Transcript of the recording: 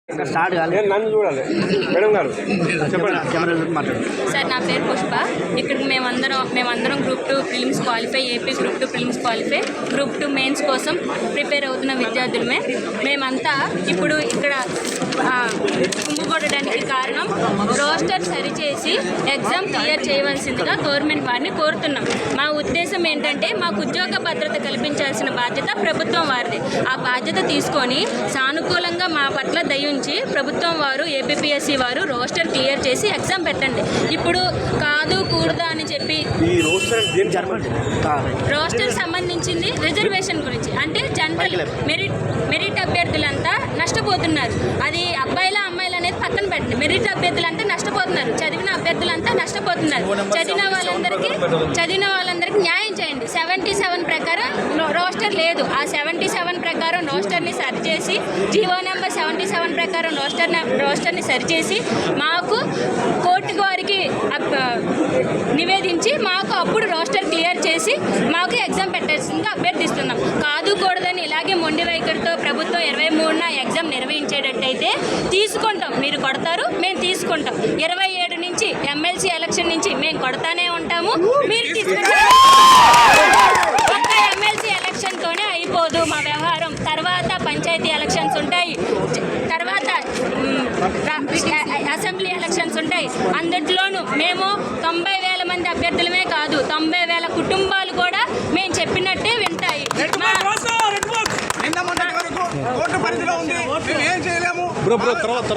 Start కాలేదు. నన్ను చూడాలి మేడం గారు చెప్పండి. సార్ నా పేరు పుష్ప. ఇక్కడ మేమందరం group 2 prelims qualify, AP group 2 prelims qualify, group 2 mains కోసం ప్రిపేర్ అవుతున్న విద్యార్థులమే. మేమంతా ఇప్పుడు ఇక్కడ కుంభకొట్టడానికి కారణం రోస్టర్ సరిచేసి ఎగ్జామ్ క్లియర్ చేయవలసిందిగా గవర్నమెంట్ వారిని కోరుతున్నాం. మా ఉద్దేశం ఏంటంటే మాకు ఉద్యోగ భద్రత కల్పించాల్సిన బాధ్యత ప్రభుత్వం వారిది. ఆ బాధ్యత తీసుకొని సానుకూలంగా మా పట్ల దయ ఉంచి ప్రభుత్వం వారు ఏపీఎస్సీ వారు రోస్టర్ క్లియర్ చేసి ఎగ్జామ్ పెట్టండి. ఇప్పుడు కాదు కూడదా అని చెప్పి రోస్టర్ సంబంధించింది రిజర్వేషన్ గురించి, అంటే జనరల్ మెరిట్ అభ్యర్థులంతా నష్టపోతున్నారు. అది అబ్బాయిల అమ్మాయిలు అనేది పక్కన పెట్టండి. మెరిట్ అభ్యర్థులంతా నష్టపోతున్నారు, చదివిన అభ్యర్థులంతా నష్టపోతున్నారు. చదివిన వాళ్ళందరికీ న్యాయం చేయండి. 77 ప్రకారం రోస్టర్ లేదు. ఆ 77 ప్రకారం రోస్టర్ని సరిచేసి, జీవో నెంబర్ 77 ప్రకారం రోస్టర్ని సరిచేసి మాకు కోర్టు వారికి నివేదించి మాకు అప్పుడు రోస్టర్ క్లియర్ చేసి మాకు ఎగ్జామ్ పెట్టాల్సిందిగా అభ్యర్థిస్తున్నాం. కాదు కూడదని ఇలాగే మొండి వైఖరితో ప్రభుత్వం 23న ఎగ్జామ్ నిర్వహించేటట్టయితే తీసుకుంటాం. మీరు కొడతారు, మేము తీసుకుంటాం. 27 నుంచి ఎమ్మెల్సీ ఎలక్షన్ నుంచి మేము కొడతానే ఉంటాము. మీరు తీసుకుంటారు. ఒక్క ఎమ్మెల్సీ ఎలక్షన్తోనే అయిపోదు మా వ్యవహారం. తర్వాత పంచాయతీ ఎలక్షన్స్ ఉంటాయి, తర్వాత అసెంబ్లీ ఎలక్షన్స్ ఉంటాయి. అందులోనూ మేము 90,000 మంది అభ్యర్థులమే కాదు, 90,000 కుటుంబాలు కూడా మేము చెప్పినట్టే వింటాయి. తర్వాత